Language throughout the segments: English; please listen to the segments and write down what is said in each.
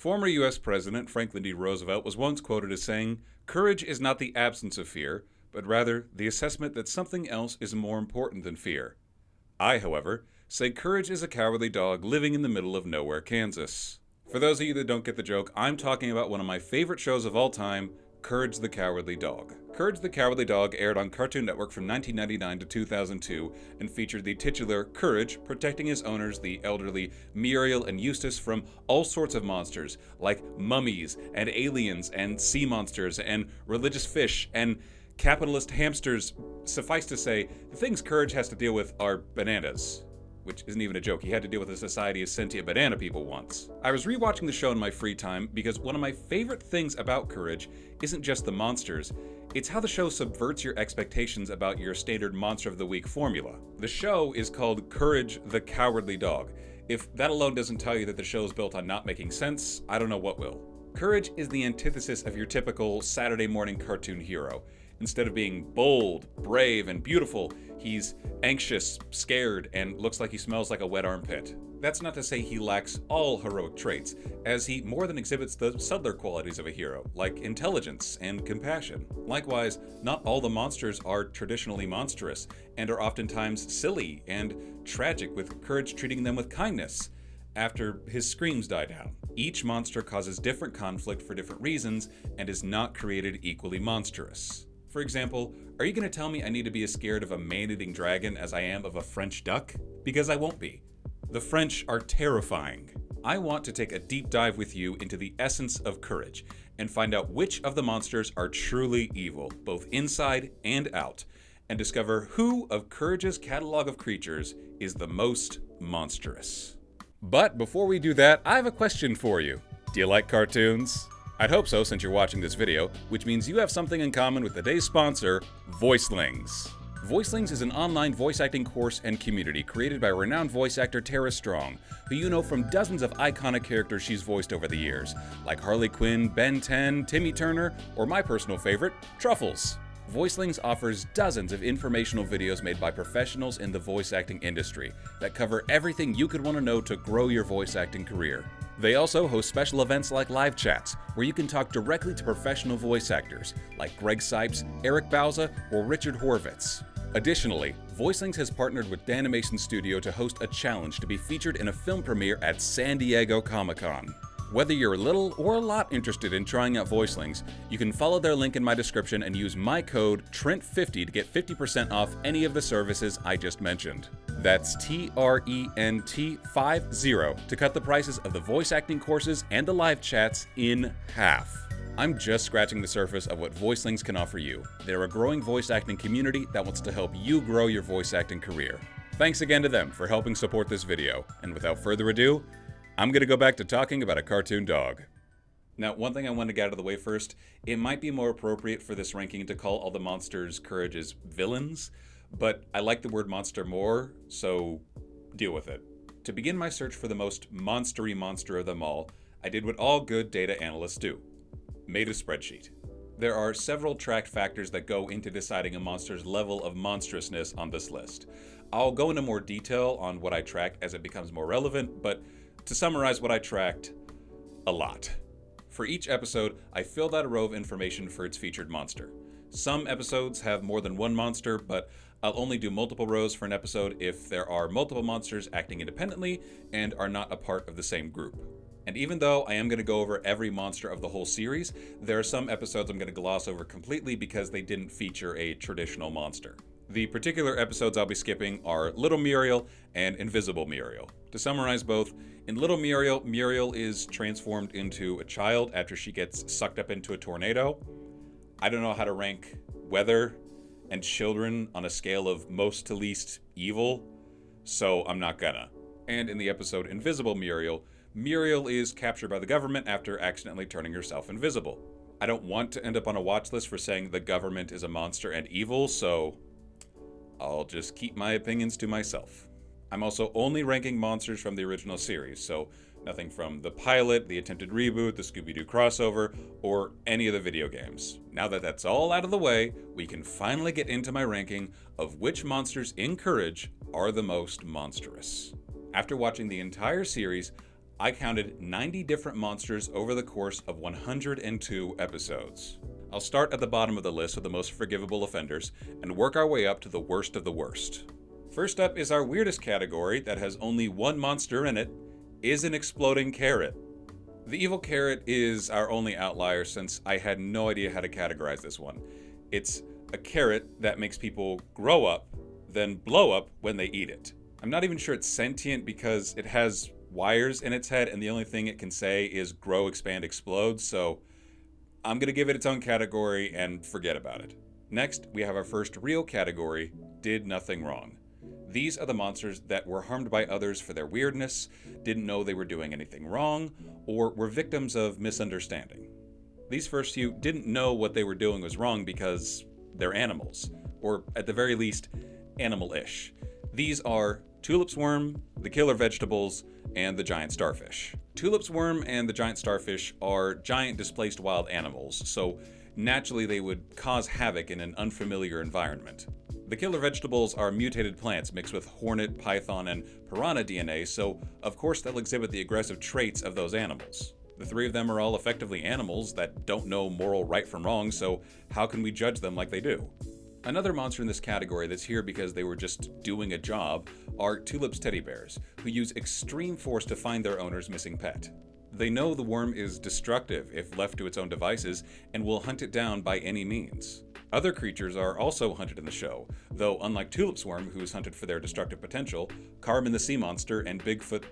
Former U.S. President Franklin D. Roosevelt was once quoted as saying, "Courage is not the absence of fear, but rather the assessment that something else is more important than fear." I, however, say courage is a cowardly dog living in the middle of nowhere, Kansas. For those of you that don't get the joke, I'm talking about one of my favorite shows of all time, Courage the Cowardly Dog. Courage the Cowardly Dog aired on Cartoon Network from 1999 to 2002 and featured the titular Courage protecting his owners, the elderly Muriel and Eustace, from all sorts of monsters like mummies and aliens and sea monsters and religious fish and capitalist hamsters. Suffice to say, the things Courage has to deal with are bananas. Which isn't even a joke. He had to deal with a society of sentient banana people once. I was rewatching the show in my free time because one of my favorite things about Courage isn't just the monsters, it's how the show subverts your expectations about your standard Monster of the Week formula. The show is called Courage the Cowardly Dog. If that alone doesn't tell you that the show is built on not making sense, I don't know what will. Courage is the antithesis of your typical Saturday morning cartoon hero. Instead of being bold, brave, and beautiful, he's anxious, scared, and looks like he smells like a wet armpit. That's not to say he lacks all heroic traits, as he more than exhibits the subtler qualities of a hero, like intelligence and compassion. Likewise, not all the monsters are traditionally monstrous, and are oftentimes silly and tragic, with Courage treating them with kindness after his screams die down. Each monster causes different conflict for different reasons, and is not created equally monstrous. For example, are you going to tell me I need to be as scared of a man-eating dragon as I am of a French duck? Because I won't be. The French are terrifying. I want to take a deep dive with you into the essence of Courage and find out which of the monsters are truly evil, both inside and out, and discover who of Courage's catalog of creatures is the most monstrous. But before we do that, I have a question for you. Do you like cartoons? I'd hope so, since you're watching this video, which means you have something in common with today's sponsor, Voicelings. Voicelings is an online voice acting course and community created by renowned voice actor Tara Strong, who you know from dozens of iconic characters she's voiced over the years, like Harley Quinn, Ben 10, Timmy Turner, or my personal favorite, Truffles. Voicelings offers dozens of informational videos made by professionals in the voice acting industry that cover everything you could want to know to grow your voice acting career. They also host special events like live chats, where you can talk directly to professional voice actors like Greg Sipes, Eric Bauza, or Richard Horvitz. Additionally, Voicelings has partnered with Danimation Studio to host a challenge to be featured in a film premiere at San Diego Comic-Con. Whether you're a little or a lot interested in trying out Voicelings, you can follow their link in my description and use my code TRENT50 to get 50% off any of the services I just mentioned. That's TRENT50 to cut the prices of the voice acting courses and the live chats in half. I'm just scratching the surface of what Voicelings can offer you. They're a growing voice acting community that wants to help you grow your voice acting career. Thanks again to them for helping support this video, and without further ado, I'm going to go back to talking about a cartoon dog. Now, one thing I want to get out of the way first, it might be more appropriate for this ranking to call all the monsters Courage's villains, but I like the word monster more, so deal with it. To begin my search for the most monstery monster of them all, I did what all good data analysts do. Made a spreadsheet. There are several tracked factors that go into deciding a monster's level of monstrousness on this list. I'll go into more detail on what I tracked as it becomes more relevant, but to summarize what I tracked, a lot. For each episode, I filled out a row of information for its featured monster. Some episodes have more than one monster, but I'll only do multiple rows for an episode if there are multiple monsters acting independently and are not a part of the same group. And even though I am going to go over every monster of the whole series, there are some episodes I'm going to gloss over completely because they didn't feature a traditional monster. The particular episodes I'll be skipping are Little Muriel and Invisible Muriel. To summarize both, in Little Muriel, Muriel is transformed into a child after she gets sucked up into a tornado. I don't know how to rank weather and children on a scale of most to least evil, so I'm not gonna. And in the episode Invisible Muriel, Muriel is captured by the government after accidentally turning herself invisible. I don't want to end up on a watch list for saying the government is a monster and evil, so I'll just keep my opinions to myself. I'm also only ranking monsters from the original series, so nothing from the pilot, the attempted reboot, the Scooby-Doo crossover, or any of the video games. Now that that's all out of the way, we can finally get into my ranking of which monsters in Courage are the most monstrous. After watching the entire series, I counted 90 different monsters over the course of 102 episodes. I'll start at the bottom of the list with the most forgivable offenders and work our way up to the worst of the worst. First up is our weirdest category that has only one monster in it, is an exploding carrot. The evil carrot is our only outlier since I had no idea how to categorize this one. It's a carrot that makes people grow up, then blow up when they eat it. I'm not even sure it's sentient because it has wires in its head and the only thing it can say is grow, expand, explode, so I'm going to give it its own category and forget about it. Next, we have our first real category, did nothing wrong. These are the monsters that were harmed by others for their weirdness, didn't know they were doing anything wrong, or were victims of misunderstanding. These first few didn't know what they were doing was wrong because they're animals, or at the very least, animal-ish. These are Tulip's worm, the killer vegetables, and the giant starfish. Tulip's worm and the giant starfish are giant displaced wild animals, so naturally they would cause havoc in an unfamiliar environment. The killer vegetables are mutated plants mixed with hornet, python, and piranha DNA, so of course they'll exhibit the aggressive traits of those animals. The three of them are all effectively animals that don't know moral right from wrong, so how can we judge them like they do? Another monster in this category that's here because they were just doing a job are Tulip's teddy bears, who use extreme force to find their owner's missing pet. They know the worm is destructive if left to its own devices and will hunt it down by any means. Other creatures are also hunted in the show, though unlike Tulip's worm, who is hunted for their destructive potential, Carmen the sea monster and Bigfoot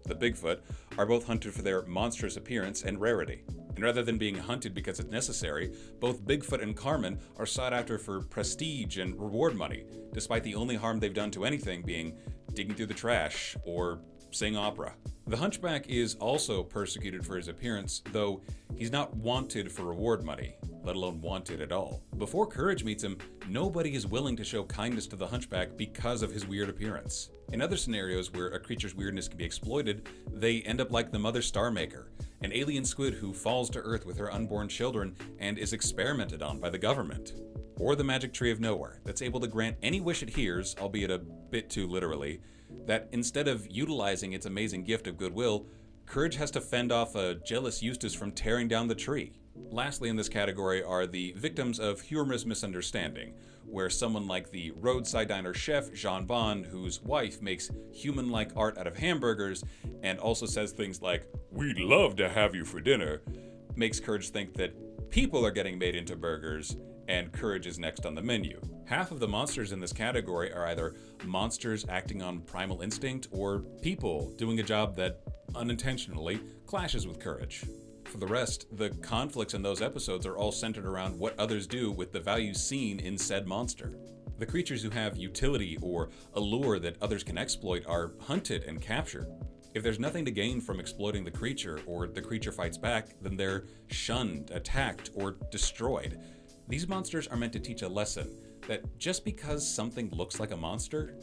the Bigfoot are both hunted for their monstrous appearance and rarity. And rather than being hunted because it's necessary, both Bigfoot and Carmen are sought after for prestige and reward money, despite the only harm they've done to anything being digging through the trash or sing opera. The Hunchback is also persecuted for his appearance, though he's not wanted for reward money, let alone wanted at all. Before Courage meets him, nobody is willing to show kindness to the Hunchback because of his weird appearance. In other scenarios where a creature's weirdness can be exploited, they end up like the Mother Starmaker, an alien squid who falls to Earth with her unborn children and is experimented on by the government. Or the Magic Tree of Nowhere, that's able to grant any wish it hears, albeit a bit too literally, that instead of utilizing its amazing gift of goodwill, Courage has to fend off a jealous Eustace from tearing down the tree. Lastly in this category are the victims of humorous misunderstanding, where someone like the roadside diner chef Jean Bon, whose wife makes human-like art out of hamburgers and also says things like, "We'd love to have you for dinner," makes Courage think that people are getting made into burgers and Courage is next on the menu. Half of the monsters in this category are either monsters acting on primal instinct or people doing a job that unintentionally clashes with Courage. For the rest, the conflicts in those episodes are all centered around what others do with the values seen in said monster. The creatures who have utility or allure that others can exploit are hunted and captured. If there's nothing to gain from exploiting the creature or the creature fights back, then they're shunned, attacked, or destroyed. These monsters are meant to teach a lesson that just because something looks like a monster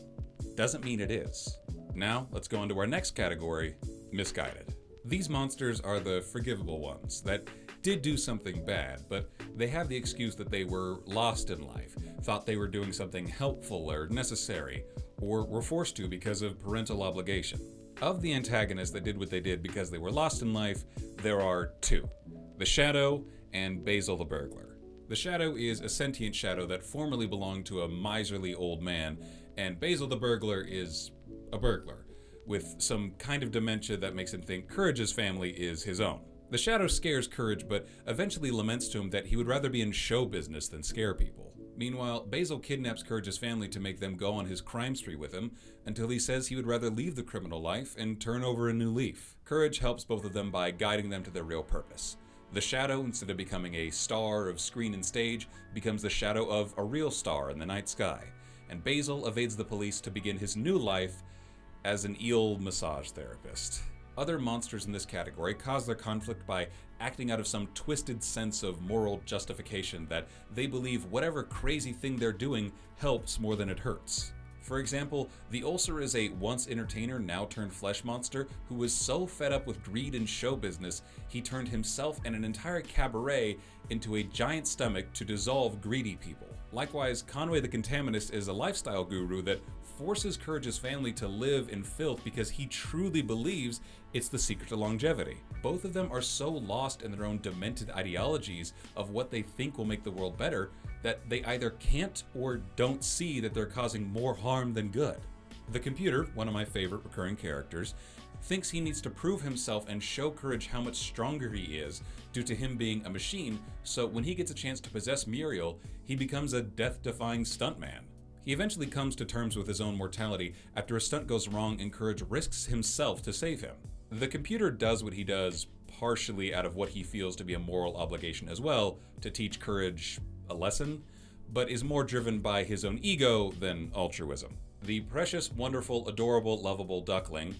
doesn't mean it is. Now, let's go into our next category, misguided. These monsters are the forgivable ones that did do something bad, but they have the excuse that they were lost in life, thought they were doing something helpful or necessary, or were forced to because of parental obligation. Of the antagonists that did what they did because they were lost in life, there are two: the Shadow and Basil the Burglar. The Shadow is a sentient shadow that formerly belonged to a miserly old man, and Basil the Burglar is a burglar, with some kind of dementia that makes him think Courage's family is his own. The Shadow scares Courage, but eventually laments to him that he would rather be in show business than scare people. Meanwhile, Basil kidnaps Courage's family to make them go on his crime spree with him, until he says he would rather leave the criminal life and turn over a new leaf. Courage helps both of them by guiding them to their real purpose. The Shadow, instead of becoming a star of screen and stage, becomes the shadow of a real star in the night sky, and Basil evades the police to begin his new life as an eel massage therapist. Other monsters in this category cause their conflict by acting out of some twisted sense of moral justification that they believe whatever crazy thing they're doing helps more than it hurts. For example, the Ulcer is a once entertainer, now turned flesh monster who was so fed up with greed and show business, he turned himself and an entire cabaret into a giant stomach to dissolve greedy people. Likewise, Conway the Contaminist is a lifestyle guru that forces Courage's family to live in filth because he truly believes it's the secret to longevity. Both of them are so lost in their own demented ideologies of what they think will make the world better that they either can't or don't see that they're causing more harm than good. The computer, one of my favorite recurring characters, thinks he needs to prove himself and show Courage how much stronger he is due to him being a machine, so when he gets a chance to possess Muriel, he becomes a death-defying stuntman. He eventually comes to terms with his own mortality after a stunt goes wrong and Courage risks himself to save him. The computer does what he does partially out of what he feels to be a moral obligation as well, to teach Courage a lesson, but is more driven by his own ego than altruism. The precious, wonderful, adorable, lovable duckling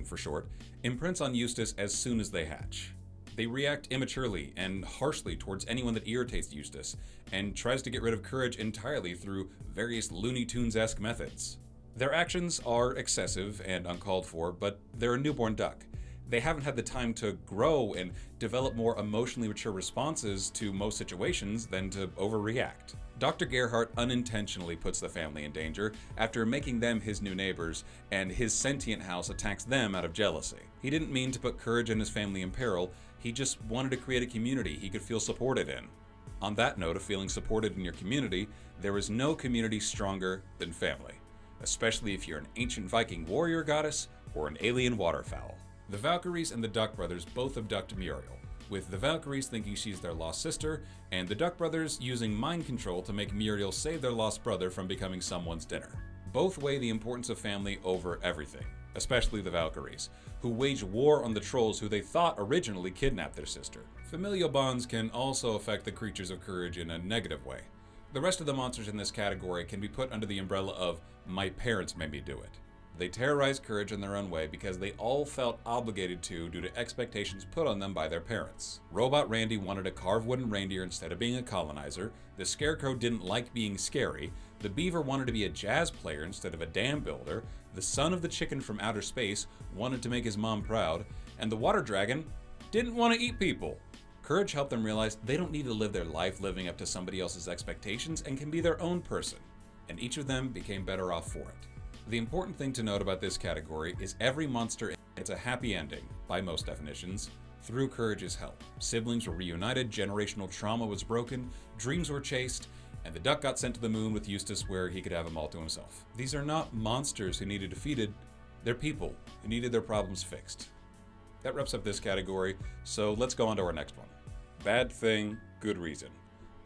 for short, imprints on Eustace as soon as they hatch. They react immaturely and harshly towards anyone that irritates Eustace, and tries to get rid of Courage entirely through various Looney Tunes-esque methods. Their actions are excessive and uncalled for, but they're a newborn duck. They haven't had the time to grow and develop more emotionally mature responses to most situations than to overreact. Dr. Gerhardt unintentionally puts the family in danger after making them his new neighbors, and his sentient house attacks them out of jealousy. He didn't mean to put Courage and his family in peril, he just wanted to create a community he could feel supported in. On that note of feeling supported in your community, there is no community stronger than family, especially if you're an ancient Viking warrior goddess or an alien waterfowl. The Valkyries and the Duck Brothers both abduct Muriel, with the Valkyries thinking she's their lost sister, and the Duck Brothers using mind control to make Muriel save their lost brother from becoming someone's dinner. Both weigh the importance of family over everything, especially the Valkyries, who wage war on the trolls who they thought originally kidnapped their sister. Familial bonds can also affect the creatures of Courage in a negative way. The rest of the monsters in this category can be put under the umbrella of "my parents made me do it." They terrorize Courage in their own way because they all felt obligated to due to expectations put on them by their parents. Robot Randy wanted to carve wooden reindeer instead of being a colonizer, the Scarecrow didn't like being scary, the Beaver wanted to be a jazz player instead of a dam builder, the son of the chicken from outer space wanted to make his mom proud, and the Water Dragon didn't want to eat people. Courage helped them realize they don't need to live their life living up to somebody else's expectations and can be their own person, and each of them became better off for it. The important thing to note about this category is every monster gets a happy ending, by most definitions, through Courage's help. Siblings were reunited, generational trauma was broken, dreams were chased, and the duck got sent to the moon with Eustace where he could have them all to himself. These are not monsters who needed defeated, they're people who needed their problems fixed. That wraps up this category, so let's go on to our next one. Bad thing, good reason.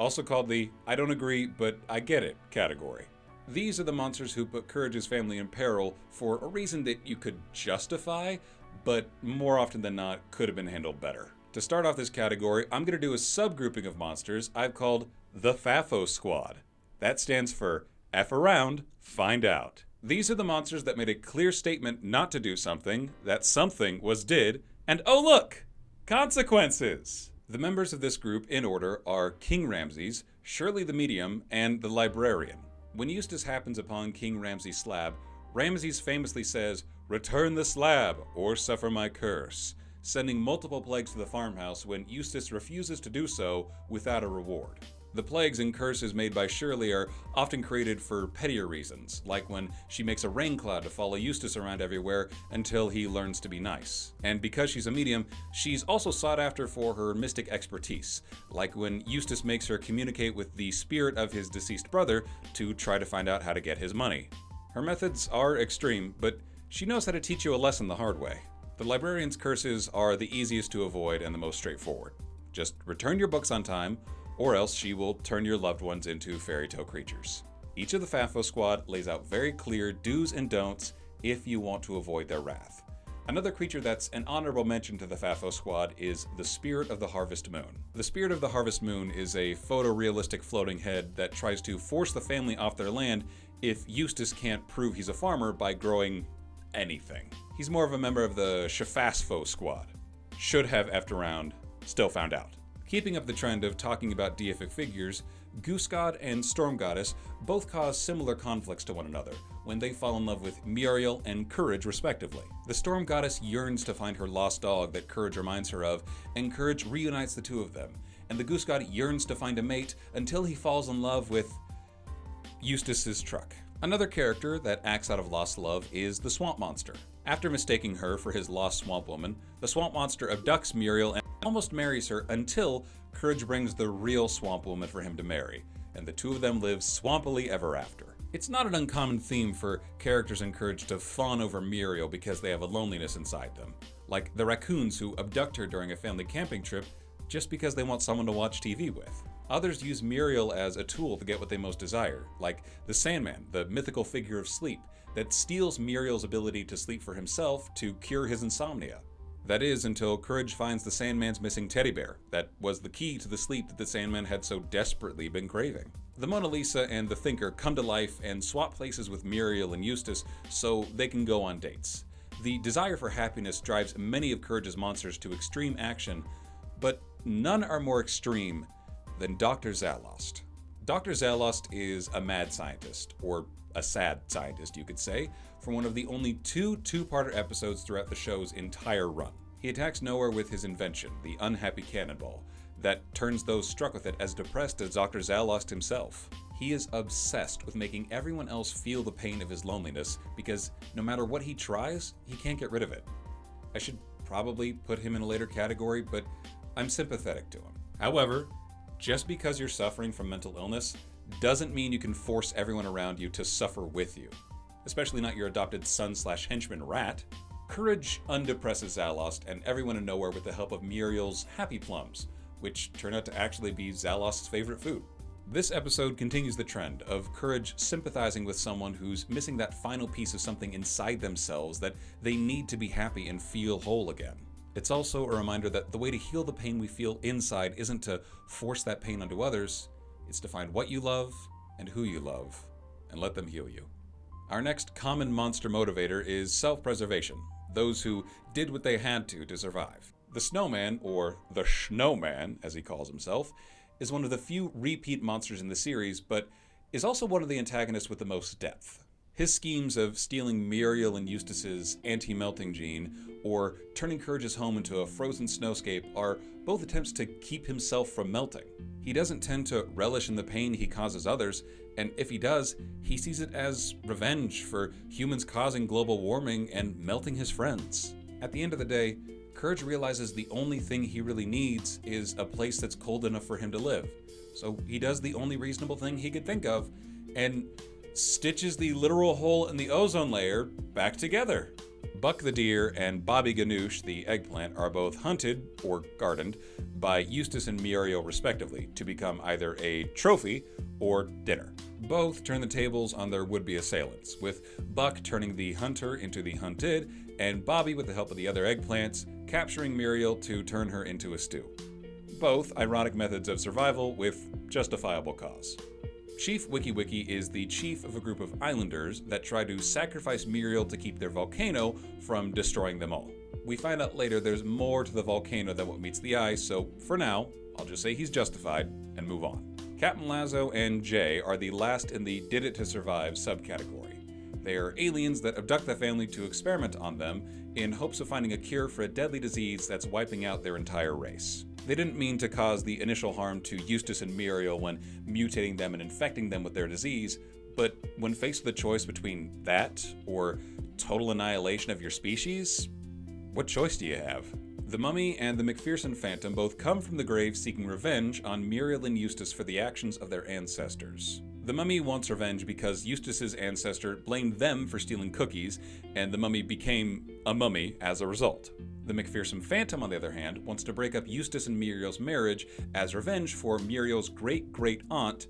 Also called the I don't agree, but I get it category. These are the monsters who put Courage's family in peril for a reason that you could justify, but more often than not could have been handled better. To start off this category, I'm going to do a subgrouping of monsters I've called the FAFO Squad. That stands for F around, find out. These are the monsters that made a clear statement not to do something, that something was did, and oh look, consequences! The members of this group, in order, are King Ramses, Shirley the Medium, and the Librarian. When Eustace happens upon King Ramses' slab, Ramses famously says, "Return the slab, or suffer my curse," sending multiple plagues to the farmhouse when Eustace refuses to do so without a reward. The plagues and curses made by Shirley are often created for pettier reasons, like when she makes a rain cloud to follow Eustace around everywhere until he learns to be nice. And because she's a medium, she's also sought after for her mystic expertise, like when Eustace makes her communicate with the spirit of his deceased brother to try to find out how to get his money. Her methods are extreme, but she knows how to teach you a lesson the hard way. The Librarian's curses are the easiest to avoid and the most straightforward. Just return your books on time, or else she will turn your loved ones into fairy tale creatures. Each of the FAFO Squad lays out very clear do's and don'ts if you want to avoid their wrath. Another creature that's an honorable mention to the FAFO Squad is the Spirit of the Harvest Moon. The Spirit of the Harvest Moon is a photorealistic floating head that tries to force the family off their land if Eustace can't prove he's a farmer by growing anything. He's more of a member of the Shafasfo Squad. Should have effed around, still found out. Keeping up the trend of talking about deific figures, Goose God and Storm Goddess both cause similar conflicts to one another when they fall in love with Muriel and Courage respectively. The Storm Goddess yearns to find her lost dog that Courage reminds her of, and Courage reunites the two of them, and the Goose God yearns to find a mate until he falls in love with Eustace's truck. Another character that acts out of lost love is the Swamp Monster. After mistaking her for his lost swamp woman, the Swamp Monster abducts Muriel and almost marries her until Courage brings the real swamp woman for him to marry, and the two of them live swampily ever after. It's not an uncommon theme for characters in Courage to fawn over Muriel because they have a loneliness inside them, like the raccoons who abduct her during a family camping trip just because they want someone to watch TV with. Others use Muriel as a tool to get what they most desire, like the Sandman, the mythical figure of sleep, that steals Muriel's ability to sleep for himself to cure his insomnia. That is, until Courage finds the Sandman's missing teddy bear, that was the key to the sleep that the Sandman had so desperately been craving. The Mona Lisa and the Thinker come to life and swap places with Muriel and Eustace so they can go on dates. The desire for happiness drives many of Courage's monsters to extreme action, but none are more extreme than Dr. Zalost. Dr. Zalost is a mad scientist, or a sad scientist, you could say, from one of the only two-parter episodes throughout the show's entire run. He attacks Nowhere with his invention, the unhappy cannonball, that turns those struck with it as depressed as Dr. Zalost himself. He is obsessed with making everyone else feel the pain of his loneliness because no matter what he tries, he can't get rid of it. I should probably put him in a later category, but I'm sympathetic to him. However, just because you're suffering from mental illness doesn't mean you can force everyone around you to suffer with you, especially not your adopted son/henchman Rat. Courage undepresses Zalost and everyone in Nowhere with the help of Muriel's Happy Plums, which turn out to actually be Zalost's favorite food. This episode continues the trend of Courage sympathizing with someone who's missing that final piece of something inside themselves that they need to be happy and feel whole again. It's also a reminder that the way to heal the pain we feel inside isn't to force that pain onto others, it's to find what you love and who you love, and let them heal you. Our next common monster motivator is self-preservation, those who did what they had to survive. The Snowman, or the Schnowman, as he calls himself, is one of the few repeat monsters in the series, but is also one of the antagonists with the most depth. His schemes of stealing Muriel and Eustace's anti-melting gene, or turning Courage's home into a frozen snowscape, are both attempts to keep himself from melting. He doesn't tend to relish in the pain he causes others, and if he does, he sees it as revenge for humans causing global warming and melting his friends. At the end of the day, Courage realizes the only thing he really needs is a place that's cold enough for him to live. So he does the only reasonable thing he could think of, and stitches the literal hole in the ozone layer back together. Buck the deer and Bobby Ganoush, the eggplant, are both hunted, or gardened, by Eustace and Muriel respectively, to become either a trophy or dinner. Both turn the tables on their would-be assailants, with Buck turning the hunter into the hunted, and Bobby, with the help of the other eggplants, capturing Muriel to turn her into a stew. Both ironic methods of survival with justifiable cause. Chief Wiki Wiki is the chief of a group of islanders that try to sacrifice Muriel to keep their volcano from destroying them all. We find out later there's more to the volcano than what meets the eye, so for now, I'll just say he's justified and move on. Captain Lazo and Jay are the last in the Did It to Survive subcategory. They are aliens that abduct the family to experiment on them in hopes of finding a cure for a deadly disease that's wiping out their entire race. They didn't mean to cause the initial harm to Eustace and Muriel when mutating them and infecting them with their disease, but when faced with a choice between that or total annihilation of your species, what choice do you have? The Mummy and the McPherson Phantom both come from the grave seeking revenge on Muriel and Eustace for the actions of their ancestors. The Mummy wants revenge because Eustace's ancestor blamed them for stealing cookies, and the Mummy became a mummy as a result. The McPherson Phantom, on the other hand, wants to break up Eustace and Muriel's marriage as revenge for Muriel's great-great-aunt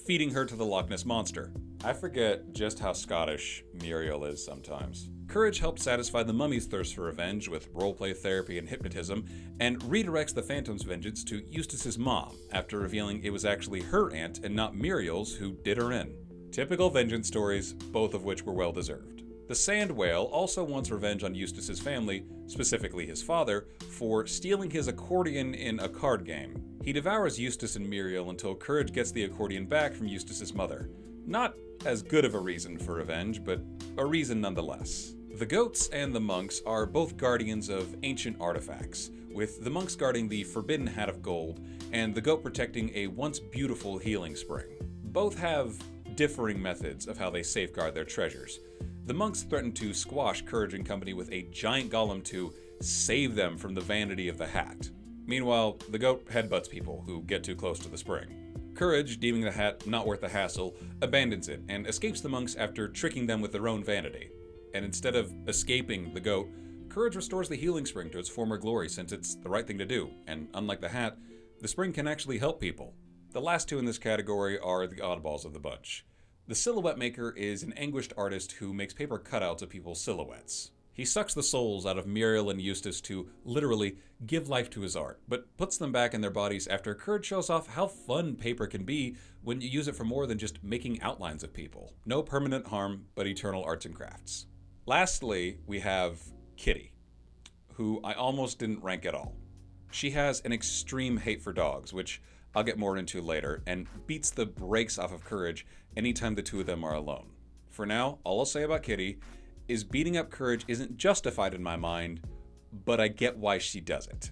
feeding her to the Loch Ness Monster. I forget just how Scottish Muriel is sometimes. Courage helps satisfy the Mummy's thirst for revenge with roleplay therapy and hypnotism, and redirects the Phantom's vengeance to Eustace's mom after revealing it was actually her aunt and not Muriel's who did her in. Typical vengeance stories, both of which were well-deserved. The Sand Whale also wants revenge on Eustace's family, specifically his father, for stealing his accordion in a card game. He devours Eustace and Muriel until Courage gets the accordion back from Eustace's mother. Not as good of a reason for revenge, but a reason nonetheless. The Goats and the Monks are both guardians of ancient artifacts, with the monks guarding the Forbidden Hat of Gold, and the Goat protecting a once beautiful healing spring. Both have differing methods of how they safeguard their treasures. The monks threaten to squash Courage and company with a giant golem to save them from the vanity of the hat. Meanwhile, the goat headbutts people who get too close to the spring. Courage, deeming the hat not worth the hassle, abandons it and escapes the monks after tricking them with their own vanity. And instead of escaping the goat, Courage restores the healing spring to its former glory since it's the right thing to do, and unlike the hat, the spring can actually help people. The last two in this category are the oddballs of the bunch. The silhouette maker is an anguished artist who makes paper cutouts of people's silhouettes. He sucks the souls out of Muriel and Eustace to literally give life to his art, but puts them back in their bodies after Courage shows off how fun paper can be when you use it for more than just making outlines of people. No permanent harm, but eternal arts and crafts. Lastly, we have Kitty, who I almost didn't rank at all. She has an extreme hate for dogs, which I'll get more into later, and beats the brakes off of Courage anytime the two of them are alone. For now, all I'll say about Kitty is beating up Courage isn't justified in my mind, but I get why she does it.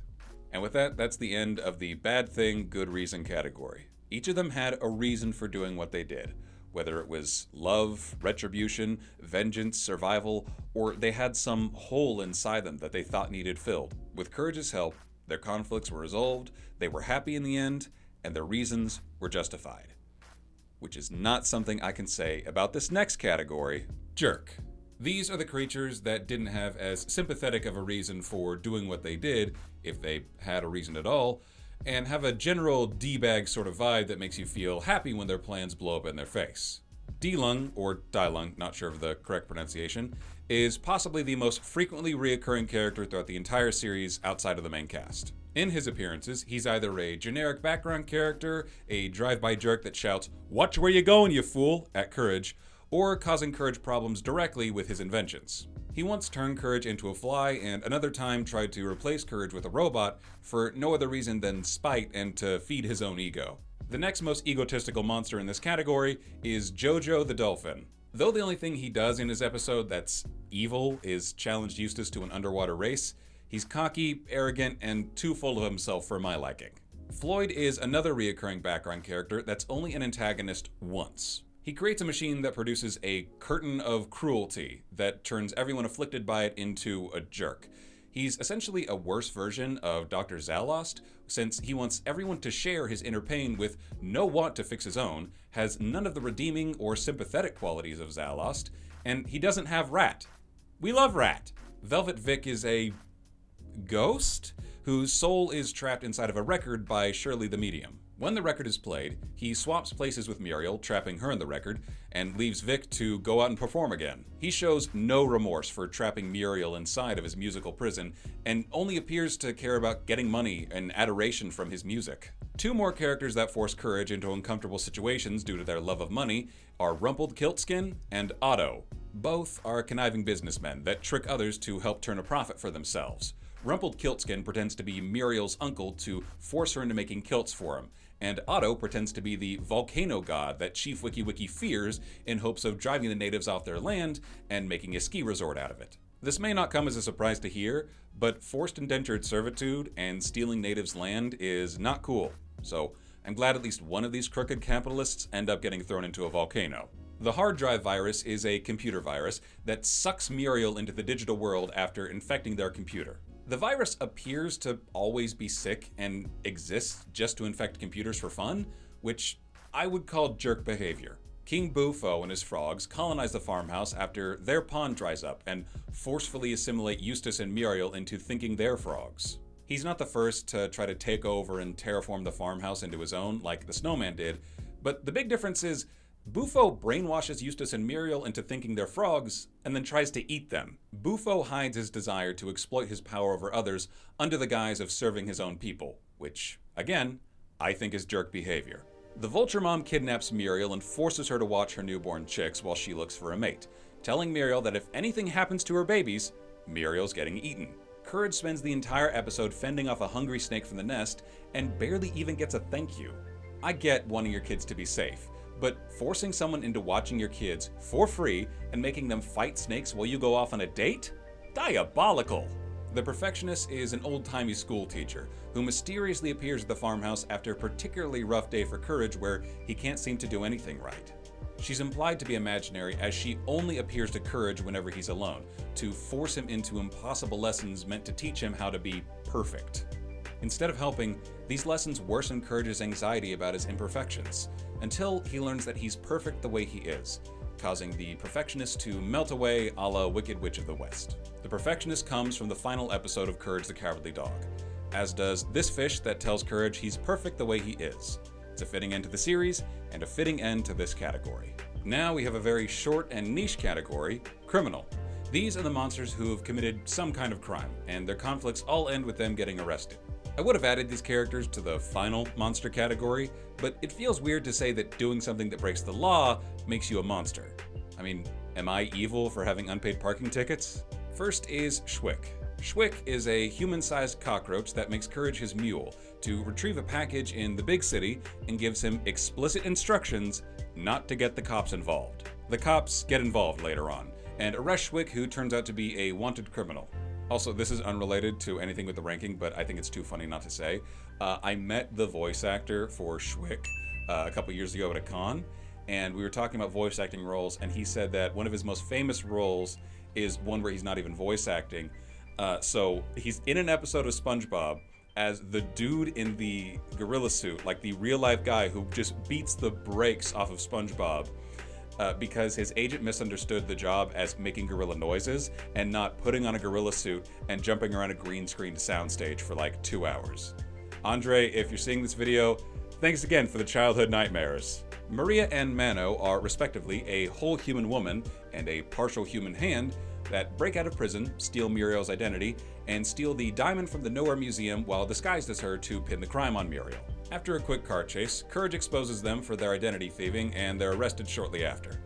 And with that, that's the end of the bad thing, good reason category. Each of them had a reason for doing what they did, whether it was love, retribution, vengeance, survival, or they had some hole inside them that they thought needed filled. With Courage's help, their conflicts were resolved, they were happy in the end, and their reasons were justified. Which is not something I can say about this next category, Jerk. These are the creatures that didn't have as sympathetic of a reason for doing what they did, if they had a reason at all, and have a general D-bag sort of vibe that makes you feel happy when their plans blow up in their face. D-Lung, or Dai-Lung, not sure of the correct pronunciation, is possibly the most frequently reoccurring character throughout the entire series outside of the main cast. In his appearances, he's either a generic background character, a drive-by jerk that shouts, "Watch where you going, you fool!" at Courage, or causing Courage problems directly with his inventions. He once turned Courage into a fly, and another time tried to replace Courage with a robot for no other reason than spite and to feed his own ego. The next most egotistical monster in this category is Jojo the Dolphin. Though the only thing he does in his episode that's evil is challenge Eustace to an underwater race, he's cocky, arrogant, and too full of himself for my liking. Floyd is another reoccurring background character that's only an antagonist once. He creates a machine that produces a curtain of cruelty that turns everyone afflicted by it into a jerk. He's essentially a worse version of Dr. Zalost, since he wants everyone to share his inner pain with no want to fix his own, has none of the redeeming or sympathetic qualities of Zalost, and he doesn't have Rat. We love Rat! Velvet Vic is a ghost whose soul is trapped inside of a record by Shirley the Medium. When the record is played, he swaps places with Muriel, trapping her in the record, and leaves Vic to go out and perform again. He shows no remorse for trapping Muriel inside of his musical prison, and only appears to care about getting money and adoration from his music. Two more characters that force Courage into uncomfortable situations due to their love of money are Rumpled Kiltskin and Otto. Both are conniving businessmen that trick others to help turn a profit for themselves. Rumpled Kiltskin pretends to be Muriel's uncle to force her into making kilts for him, and Otto pretends to be the volcano god that Chief Wiki fears in hopes of driving the natives off their land and making a ski resort out of it. This may not come as a surprise to hear, but forced indentured servitude and stealing natives' land is not cool, so I'm glad at least one of these crooked capitalists end up getting thrown into a volcano. The hard drive virus is a computer virus that sucks Muriel into the digital world after infecting their computer. The virus appears to always be sick and exists just to infect computers for fun, which I would call jerk behavior. King Bufo and his frogs colonize the farmhouse after their pond dries up and forcefully assimilate Eustace and Muriel into thinking they're frogs. He's not the first to try to take over and terraform the farmhouse into his own like the snowman did, but the big difference is Bufo brainwashes Eustace and Muriel into thinking they're frogs, and then tries to eat them. Bufo hides his desire to exploit his power over others under the guise of serving his own people, which, again, I think is jerk behavior. The Vulture Mom kidnaps Muriel and forces her to watch her newborn chicks while she looks for a mate, telling Muriel that if anything happens to her babies, Muriel's getting eaten. Courage spends the entire episode fending off a hungry snake from the nest, and barely even gets a thank you. I get wanting your kids to be safe, but forcing someone into watching your kids for free and making them fight snakes while you go off on a date? Diabolical! The Perfectionist is an old-timey school teacher who mysteriously appears at the farmhouse after a particularly rough day for Courage where he can't seem to do anything right. She's implied to be imaginary as she only appears to Courage whenever he's alone, to force him into impossible lessons meant to teach him how to be perfect. Instead of helping, these lessons worsen Courage's anxiety about his imperfections, until he learns that he's perfect the way he is, causing the perfectionist to melt away a la Wicked Witch of the West. The perfectionist comes from the final episode of Courage the Cowardly Dog, as does this fish that tells Courage he's perfect the way he is. It's a fitting end to the series, and a fitting end to this category. Now we have a very short and niche category, criminal. These are the monsters who have committed some kind of crime, and their conflicts all end with them getting arrested. I would have added these characters to the final monster category, but it feels weird to say that doing something that breaks the law makes you a monster. I mean, am I evil for having unpaid parking tickets? First is Schwick. Schwick is a human-sized cockroach that makes Courage his mule to retrieve a package in the big city and gives him explicit instructions not to get the cops involved. The cops get involved later on, and arrest Schwick, who turns out to be a wanted criminal. Also, this is unrelated to anything with the ranking, but I think it's too funny not to say. I met the voice actor for Schwick a couple years ago at a con, and we were talking about voice acting roles, and he said that one of his most famous roles is one where he's not even voice acting. So he's in an episode of SpongeBob as the dude in the gorilla suit, like the real-life guy who just beats the brakes off of SpongeBob. Because his agent misunderstood the job as making gorilla noises and not putting on a gorilla suit and jumping around a green screen soundstage for like 2 hours. Andre, if you're seeing this video, thanks again for the childhood nightmares. Maria and Mano are respectively a whole human woman and a partial human hand that break out of prison, steal Muriel's identity, and steal the diamond from the Nowhere Museum while disguised as her to pin the crime on Muriel. After a quick car chase, Courage exposes them for their identity thieving, and they're arrested shortly after.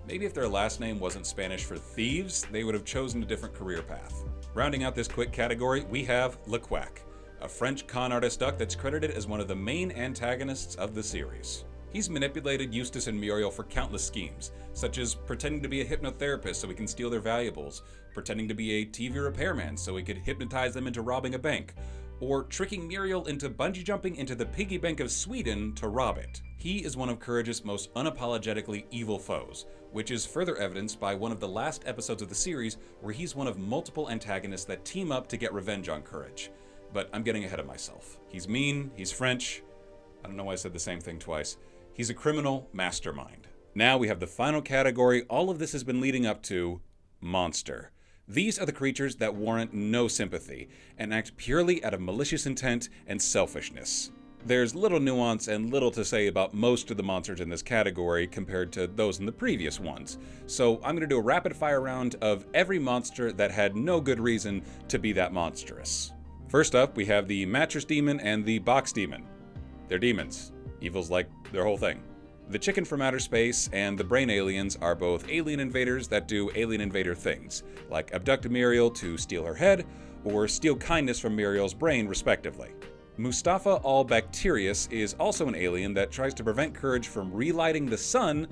Maybe if their last name wasn't Spanish for thieves, they would have chosen a different career path. Rounding out this quick category, we have Le Quack, a French con artist duck that's credited as one of the main antagonists of the series. He's manipulated Eustace and Muriel for countless schemes, such as pretending to be a hypnotherapist so he can steal their valuables, pretending to be a TV repairman so he could hypnotize them into robbing a bank, or tricking Muriel into bungee jumping into the piggy bank of Sweden to rob it. He is one of Courage's most unapologetically evil foes, which is further evidenced by one of the last episodes of the series where he's one of multiple antagonists that team up to get revenge on Courage. But I'm getting ahead of myself. He's mean, he's French. I don't know why I said the same thing twice. He's a criminal mastermind. Now we have the final category all of this has been leading up to, monster. These are the creatures that warrant no sympathy and act purely out of malicious intent and selfishness. There's little nuance and little to say about most of the monsters in this category compared to those in the previous ones, so I'm going to do a rapid fire round of every monster that had no good reason to be that monstrous. First up, we have the mattress demon and the box demon. They're demons. Evil's like their whole thing. The chicken from outer space and the brain aliens are both alien invaders that do alien invader things, like abduct Muriel to steal her head, or steal kindness from Muriel's brain, respectively. Mustafa al-Bacterius is also an alien that tries to prevent Courage from relighting the sun,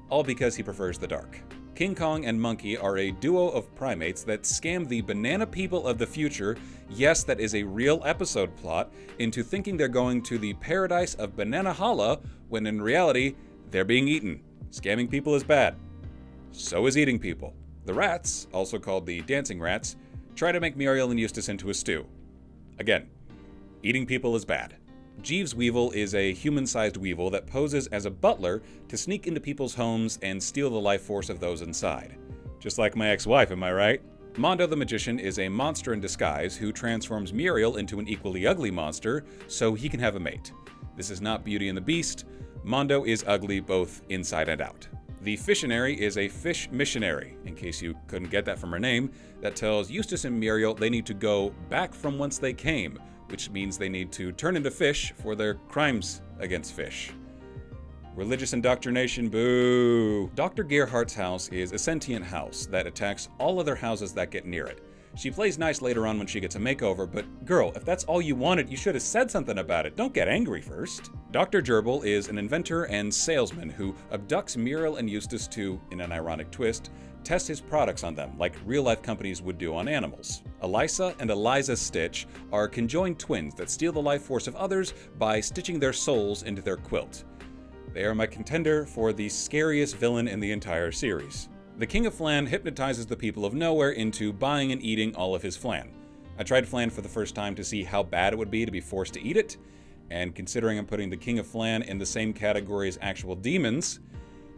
all because he prefers the dark. King Kong and Monkey are a duo of primates that scam the banana people of the future, yes, that is a real episode plot, into thinking they're going to the paradise of Banana Hala, when in reality, they're being eaten. Scamming people is bad. So is eating people. The rats, also called the dancing rats, try to make Muriel and Eustace into a stew. Again, eating people is bad. Jeeves Weevil is a human-sized weevil that poses as a butler to sneak into people's homes and steal the life force of those inside. Just like my ex-wife, am I right? Mondo the Magician is a monster in disguise who transforms Muriel into an equally ugly monster so he can have a mate. This is not Beauty and the Beast. Mondo is ugly both inside and out. The Fissionary is a fish missionary, in case you couldn't get that from her name, that tells Eustace and Muriel they need to go back from whence they came, which means they need to turn into fish for their crimes against fish. Religious indoctrination, boo! Dr. Gerhardt's house is a sentient house that attacks all other houses that get near it. She plays nice later on when she gets a makeover, but girl, if that's all you wanted, you should have said something about it. Don't get angry first. Dr. Gerbil is an inventor and salesman who abducts Muriel and Eustace to, in an ironic twist, test his products on them like real-life companies would do on animals. Elisa and Eliza Stitch are conjoined twins that steal the life force of others by stitching their souls into their quilt. They are my contender for the scariest villain in the entire series. The King of Flan hypnotizes the people of Nowhere into buying and eating all of his flan. I tried flan for the first time to see how bad it would be to be forced to eat it, and considering I'm putting the King of Flan in the same category as actual demons,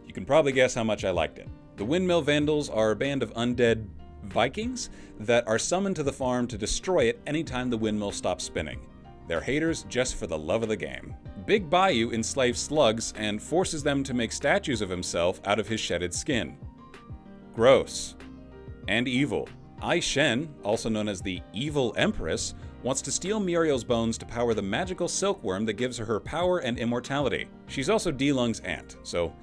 you can probably guess how much I liked it. The Windmill Vandals are a band of undead Vikings that are summoned to the farm to destroy it anytime the windmill stops spinning. They're haters just for the love of the game. Big Bayou enslaves slugs and forces them to make statues of himself out of his shedded skin. Gross. And evil. Ai Shen, also known as the Evil Empress, wants to steal Muriel's bones to power the magical silkworm that gives her power and immortality. She's also D-Lung's aunt, so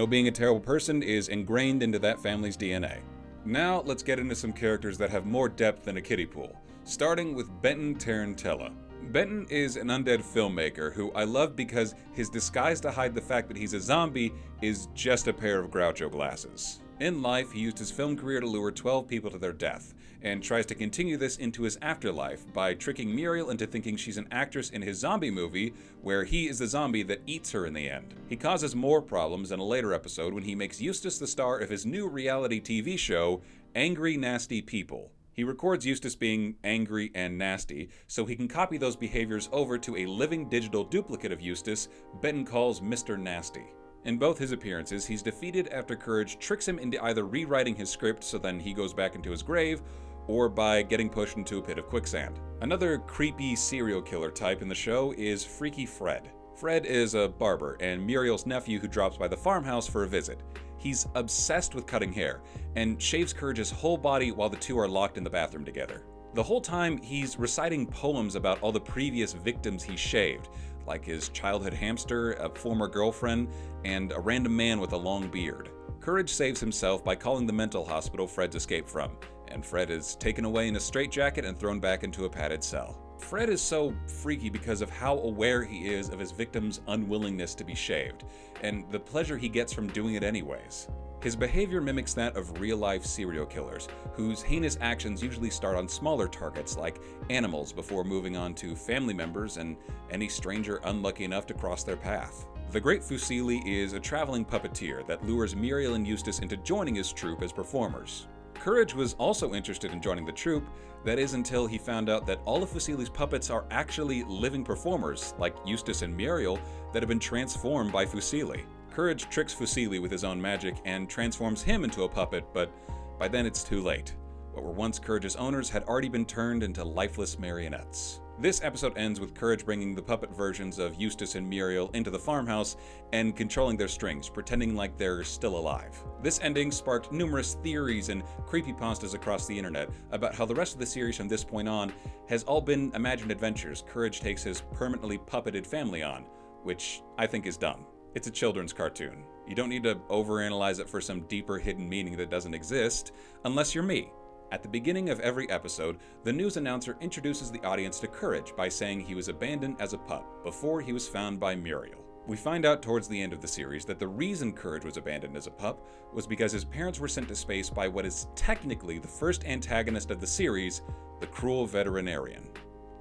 being a terrible person is ingrained into that family's DNA. Now let's get into some characters that have more depth than a kiddie pool, starting with Benton Tarantella. Benton is an undead filmmaker who I love because his disguise to hide the fact that he's a zombie is just a pair of Groucho glasses. In life, he used his film career to lure 12 people to their death, and tries to continue this into his afterlife by tricking Muriel into thinking she's an actress in his zombie movie, where he is the zombie that eats her in the end. He causes more problems in a later episode when he makes Eustace the star of his new reality TV show, Angry Nasty People. He records Eustace being angry and nasty, so he can copy those behaviors over to a living digital duplicate of Eustace Benton calls Mr. Nasty. In both his appearances, he's defeated after Courage tricks him into either rewriting his script so then he goes back into his grave, or by getting pushed into a pit of quicksand. Another creepy serial killer type in the show is Freaky Fred. Fred is a barber and Muriel's nephew who drops by the farmhouse for a visit. He's obsessed with cutting hair, and shaves Courage's whole body while the two are locked in the bathroom together. The whole time, he's reciting poems about all the previous victims he shaved, like his childhood hamster, a former girlfriend, and a random man with a long beard. Courage saves himself by calling the mental hospital Fred's escaped from, and Fred is taken away in a straitjacket and thrown back into a padded cell. Fred is so freaky because of how aware he is of his victim's unwillingness to be shaved, and the pleasure he gets from doing it anyways. His behavior mimics that of real-life serial killers, whose heinous actions usually start on smaller targets like animals before moving on to family members and any stranger unlucky enough to cross their path. The Great Fusili is a traveling puppeteer that lures Muriel and Eustace into joining his troupe as performers. Courage was also interested in joining the troupe, that is until he found out that all of Fusili's puppets are actually living performers, like Eustace and Muriel, that have been transformed by Fusili. Courage tricks Fusili with his own magic and transforms him into a puppet, but by then it's too late. What were once Courage's owners had already been turned into lifeless marionettes. This episode ends with Courage bringing the puppet versions of Eustace and Muriel into the farmhouse and controlling their strings, pretending like they're still alive. This ending sparked numerous theories and creepypastas across the internet about how the rest of the series from this point on has all been imagined adventures Courage takes his permanently puppeted family on, which I think is dumb. It's a children's cartoon. You don't need to overanalyze it for some deeper hidden meaning that doesn't exist, unless you're me. At the beginning of every episode, the news announcer introduces the audience to Courage by saying he was abandoned as a pup before he was found by Muriel. We find out towards the end of the series that the reason Courage was abandoned as a pup was because his parents were sent to space by what is technically the first antagonist of the series, the Cruel Veterinarian.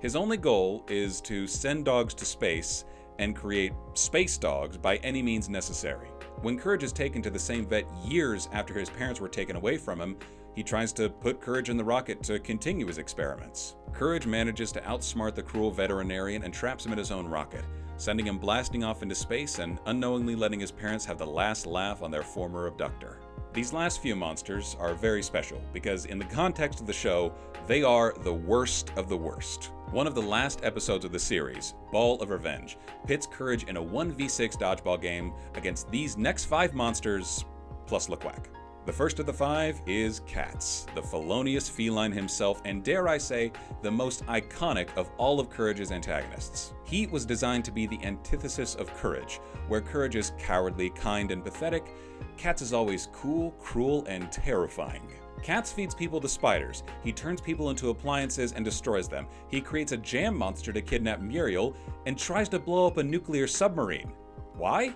His only goal is to send dogs to space and create space dogs by any means necessary. When Courage is taken to the same vet years after his parents were taken away from him, he tries to put Courage in the rocket to continue his experiments. Courage manages to outsmart the Cruel Veterinarian and traps him in his own rocket, sending him blasting off into space and unknowingly letting his parents have the last laugh on their former abductor. These last few monsters are very special because in the context of the show, they are the worst of the worst. One of the last episodes of the series, Ball of Revenge, pits Courage in a 1v6 dodgeball game against these next 5 monsters, plus Laquack. The first of the 5 is Cats, the felonious feline himself, and dare I say, the most iconic of all of Courage's antagonists. He was designed to be the antithesis of Courage, where Courage is cowardly, kind, and pathetic. Cats is always cool, cruel, and terrifying. Cats feeds people to spiders, he turns people into appliances and destroys them, he creates a jam monster to kidnap Muriel, and tries to blow up a nuclear submarine. Why?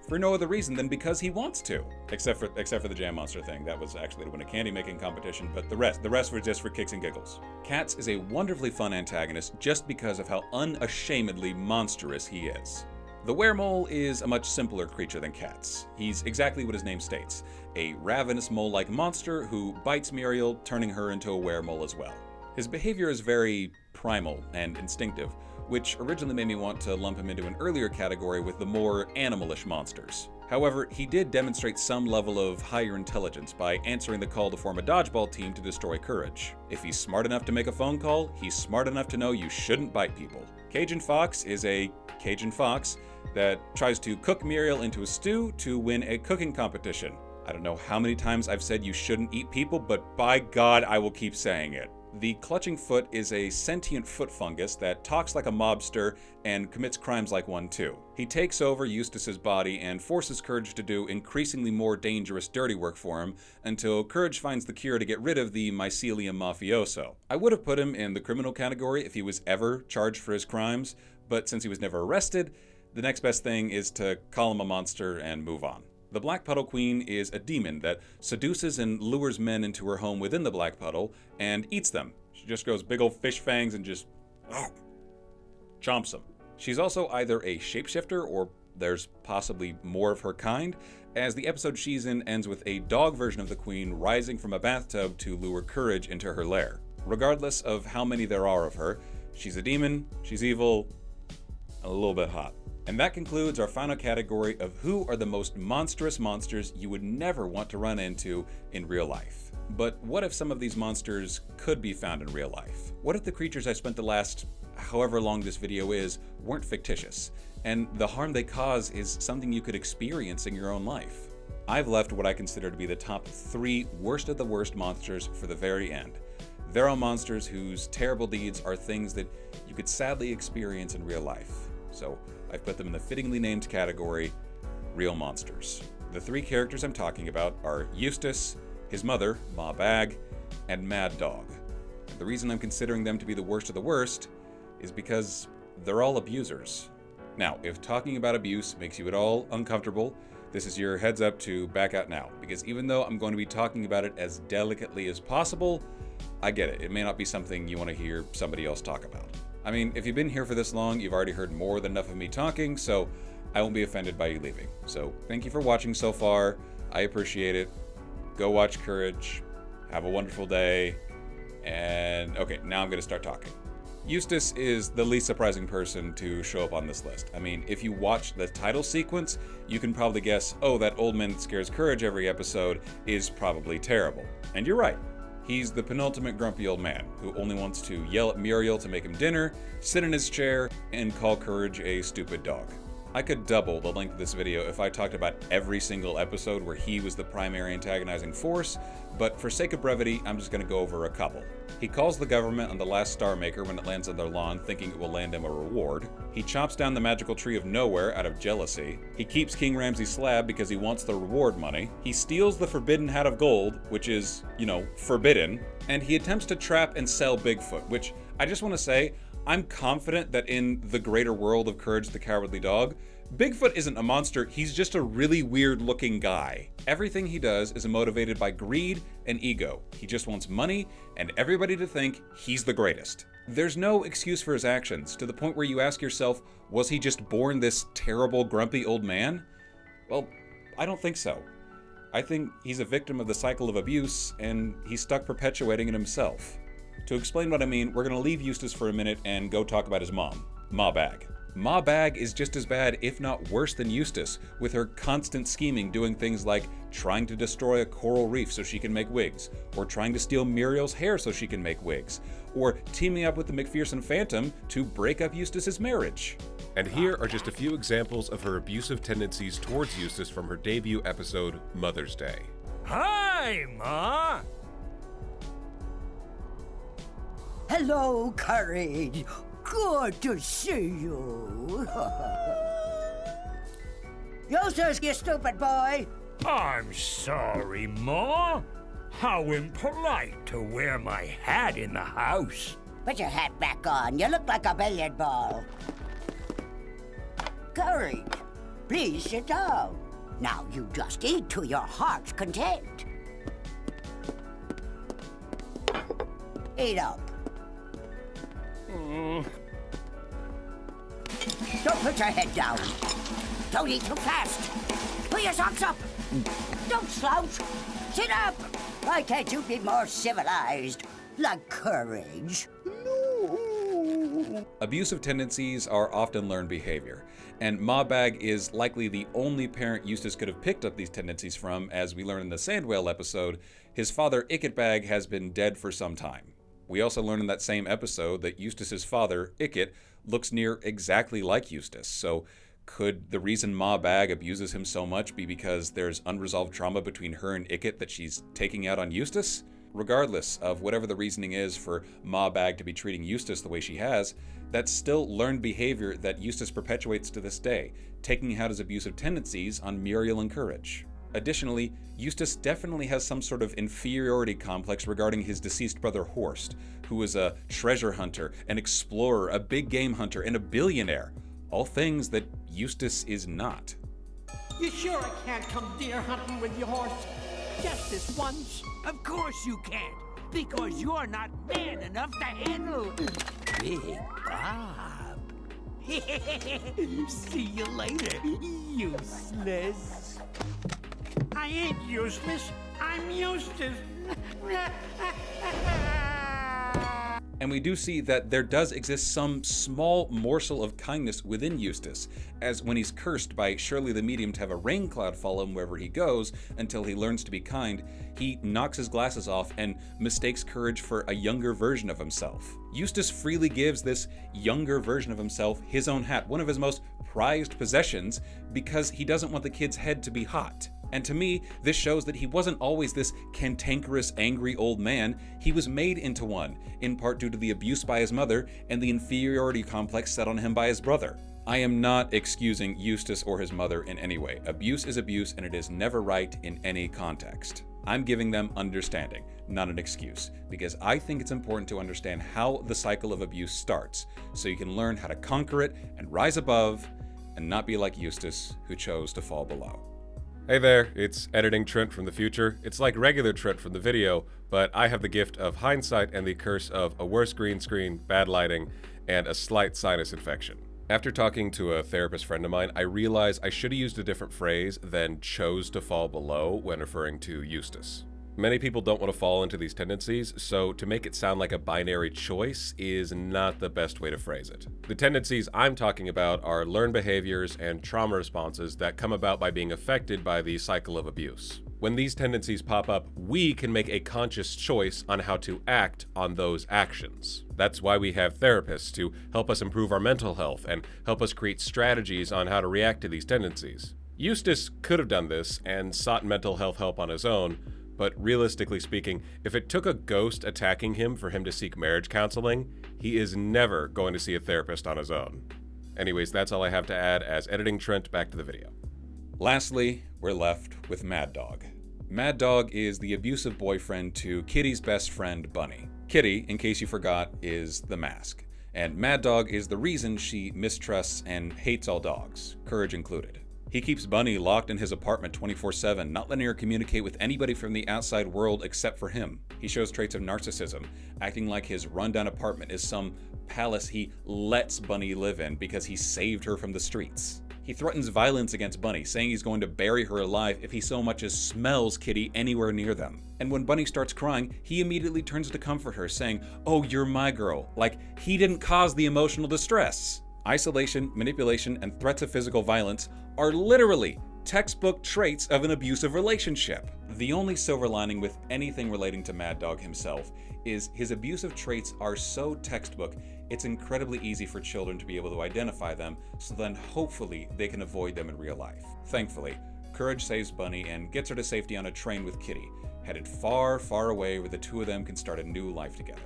For no other reason than because he wants to. Except for the jam monster thing. That was actually to win a candy making competition, but the rest were just for kicks and giggles. Cats is a wonderfully fun antagonist just because of how unashamedly monstrous he is. The weremole is a much simpler creature than cats. He's exactly what his name states, a ravenous mole-like monster who bites Muriel, turning her into a weremole as well. His behavior is very primal and instinctive, which originally made me want to lump him into an earlier category with the more animalish monsters. However, he did demonstrate some level of higher intelligence by answering the call to form a dodgeball team to destroy Courage. If he's smart enough to make a phone call, he's smart enough to know you shouldn't bite people. Cajun Fox is a Cajun fox that tries to cook Muriel into a stew to win a cooking competition. I don't know how many times I've said you shouldn't eat people, but by God, I will keep saying it. The clutching foot is a sentient foot fungus that talks like a mobster and commits crimes like one too. He takes over Eustace's body and forces Courage to do increasingly more dangerous dirty work for him until Courage finds the cure to get rid of the mycelium mafioso. I would have put him in the criminal category if he was ever charged for his crimes, but since he was never arrested, the next best thing is to call him a monster and move on. The Black Puddle Queen is a demon that seduces and lures men into her home within the Black Puddle and eats them. She just goes big old fish fangs and just chomps them. She's also either a shapeshifter or there's possibly more of her kind, as the episode she's in ends with a dog version of the Queen rising from a bathtub to lure Courage into her lair. Regardless of how many there are of her, she's a demon, she's evil, and a little bit hot. And that concludes our final category of who are the most monstrous monsters you would never want to run into in real life. But what if some of these monsters could be found in real life? What if the creatures I spent the last however long this video is weren't fictitious, and the harm they cause is something you could experience in your own life? I've left what I consider to be the top 3 worst of the worst monsters for the very end. They're all monsters whose terrible deeds are things that you could sadly experience in real life. So I've put them in the fittingly named category, Real Monsters. The 3 characters I'm talking about are Eustace, his mother, Ma Bag, and Mad Dog. And the reason I'm considering them to be the worst of the worst is because they're all abusers. Now, if talking about abuse makes you at all uncomfortable, this is your heads up to back out now, because even though I'm going to be talking about it as delicately as possible, I get it. It may not be something you want to hear somebody else talk about. I mean, if you've been here for this long, you've already heard more than enough of me talking, so I won't be offended by you leaving. So thank you for watching so far. I appreciate it. Go watch Courage. Have a wonderful day. And okay, now I'm going to start talking. Eustace is the least surprising person to show up on this list. I mean, if you watch the title sequence, you can probably guess, oh, that old man that scares Courage every episode is probably terrible. And you're right. He's the penultimate grumpy old man who only wants to yell at Muriel to make him dinner, sit in his chair, and call Courage a stupid dog. I could double the length of this video if I talked about every single episode where he was the primary antagonizing force, but for sake of brevity, I'm just going to go over a couple. He calls the government on the last Star Maker when it lands on their lawn, thinking it will land him a reward. He chops down the magical tree of nowhere out of jealousy. He keeps King Ramsay's slab because he wants the reward money. He steals the forbidden hat of gold, which is, forbidden. And he attempts to trap and sell Bigfoot, which I just want to say, I'm confident that in the greater world of Courage the Cowardly Dog, Bigfoot isn't a monster, he's just a really weird looking guy. Everything he does is motivated by greed and ego. He just wants money and everybody to think he's the greatest. There's no excuse for his actions, to the point where you ask yourself, was he just born this terrible, grumpy old man? Well, I don't think so. I think he's a victim of the cycle of abuse, and he's stuck perpetuating it himself. To explain what I mean, we're going to leave Eustace for a minute and go talk about his mom, Ma Bag. Ma Bag is just as bad, if not worse than Eustace, with her constant scheming, doing things like trying to destroy a coral reef so she can make wigs, or trying to steal Muriel's hair so she can make wigs, or teaming up with the McPherson Phantom to break up Eustace's marriage. And here are just a few examples of her abusive tendencies towards Eustace from her debut episode, Mother's Day. Hi, Ma! Hello, Courage. Good to see you. Eustace, you stupid boy. I'm sorry, Ma. How impolite to wear my hat in the house. Put your hat back on. You look like a billiard ball. Courage, please sit down. Now you just eat to your heart's content. Eat up. Don't put your head down. Don't eat too fast. Put your socks up. Don't slouch. Sit up. Why can't you be more civilized? Like Courage. No. Abusive tendencies are often learned behavior, and Ma Bag is likely the only parent Eustace could have picked up these tendencies from. As we learn in the Sand Whale episode, his father, Ickit Bag, has been dead for some time. We also learn in that same episode that Eustace's father, Ickit, looks near exactly like Eustace. So could the reason Ma Bag abuses him so much be because there's unresolved trauma between her and Ickit that she's taking out on Eustace? Regardless of whatever the reasoning is for Ma Bag to be treating Eustace the way she has, that's still learned behavior that Eustace perpetuates to this day, taking out his abusive tendencies on Muriel and Courage. Additionally, Eustace definitely has some sort of inferiority complex regarding his deceased brother Horst, who is a treasure hunter, an explorer, a big game hunter, and a billionaire. All things that Eustace is not. You sure I can't come deer hunting with you, Horse? Just this once? Of course you can't, because you're not man enough to handle Big Bob. See you later, useless. I ain't useless. I'm Eustace. And we do see that there does exist some small morsel of kindness within Eustace, as when he's cursed by Shirley the Medium to have a rain cloud follow him wherever he goes until he learns to be kind, he knocks his glasses off and mistakes Courage for a younger version of himself. Eustace freely gives this younger version of himself his own hat, one of his most prized possessions, because he doesn't want the kid's head to be hot. And to me, this shows that he wasn't always this cantankerous, angry old man. He was made into one, in part due to the abuse by his mother and the inferiority complex set on him by his brother. I am not excusing Eustace or his mother in any way. Abuse is abuse, and it is never right in any context. I'm giving them understanding, not an excuse, because I think it's important to understand how the cycle of abuse starts, so you can learn how to conquer it and rise above, and not be like Eustace, who chose to fall below. Hey there, it's Editing Trent from the future. It's like regular Trent from the video, but I have the gift of hindsight and the curse of a worse green screen, bad lighting, and a slight sinus infection. After talking to a therapist friend of mine, I realized I should have used a different phrase than chose to fall below when referring to Eustace. Many people don't want to fall into these tendencies, so to make it sound like a binary choice is not the best way to phrase it. The tendencies I'm talking about are learned behaviors and trauma responses that come about by being affected by the cycle of abuse. When these tendencies pop up, we can make a conscious choice on how to act on those actions. That's why we have therapists to help us improve our mental health and help us create strategies on how to react to these tendencies. Eustace could have done this and sought mental health help on his own, but realistically speaking, if it took a ghost attacking him for him to seek marriage counseling, he is never going to see a therapist on his own. Anyways, that's all I have to add as Editing Trent. Back to the video. Lastly, we're left with Mad Dog. Mad Dog is the abusive boyfriend to Kitty's best friend, Bunny. Kitty, in case you forgot, is the mask, and Mad Dog is the reason she mistrusts and hates all dogs, Courage included. He keeps Bunny locked in his apartment 24/7, not letting her communicate with anybody from the outside world except for him. He shows traits of narcissism, acting like his rundown apartment is some palace he lets Bunny live in because he saved her from the streets. He threatens violence against Bunny, saying he's going to bury her alive if he so much as smells Kitty anywhere near them. And when Bunny starts crying, he immediately turns to comfort her, saying, "Oh, you're my girl," like he didn't cause the emotional distress. Isolation, manipulation, and threats of physical violence are literally textbook traits of an abusive relationship. The only silver lining with anything relating to Mad Dog himself is his abusive traits are so textbook, it's incredibly easy for children to be able to identify them, so then hopefully they can avoid them in real life. Thankfully, Courage saves Bunny and gets her to safety on a train with Kitty, headed far, far away where the two of them can start a new life together.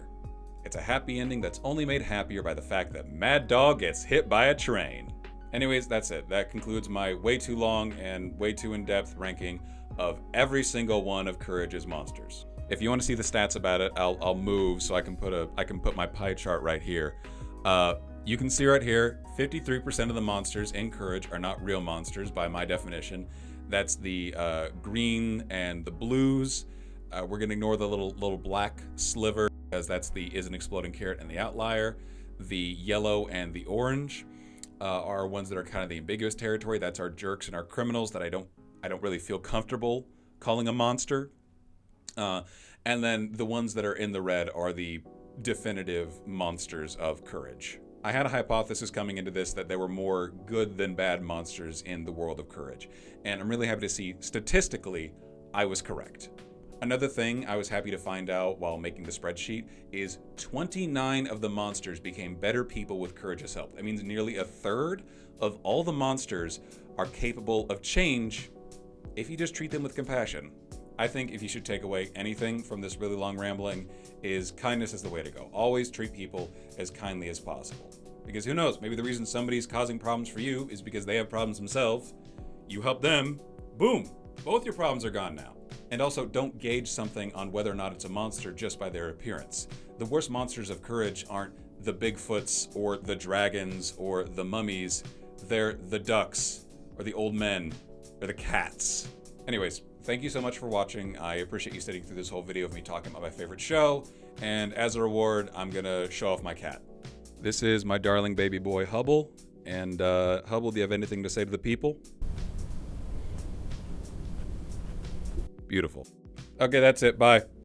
It's a happy ending that's only made happier by the fact that Mad Dog gets hit by a train. Anyways, that's it. That concludes my way too long and way too in-depth ranking of every single one of Courage's monsters. If you want to see the stats about it, I'll move so I can put my pie chart right here. You can see right here, 53% of the monsters in Courage are not real monsters by my definition. That's the green and the blues. We're gonna ignore the little black sliver because that's the is an exploding carrot and the outlier. The yellow and the orange. are ones that are kind of the ambiguous territory. That's our jerks and our criminals that I don't really feel comfortable calling a monster. And then the ones that are in the red are the definitive monsters of courage. I had a hypothesis coming into this that there were more good than bad monsters in the world of courage. And I'm really happy to see, statistically, I was correct. Another thing I was happy to find out while making the spreadsheet is 29 of the monsters became better people with courageous help. That means nearly a third of all the monsters are capable of change if you just treat them with compassion. I think if you should take away anything from this really long rambling, is kindness is the way to go. Always treat people as kindly as possible. Because who knows, maybe the reason somebody's causing problems for you is because they have problems themselves. You help them, boom, both your problems are gone now. And also, don't gauge something on whether or not it's a monster just by their appearance. The worst monsters of courage aren't the Bigfoots or the dragons or the mummies. They're the ducks or the old men or the cats. Anyways, thank you so much for watching. I appreciate you sitting through this whole video of me talking about my favorite show. And as a reward, I'm gonna show off my cat. This is my darling baby boy, Hubble. And Hubble, do you have anything to say to the people? Beautiful. Okay, that's it. Bye.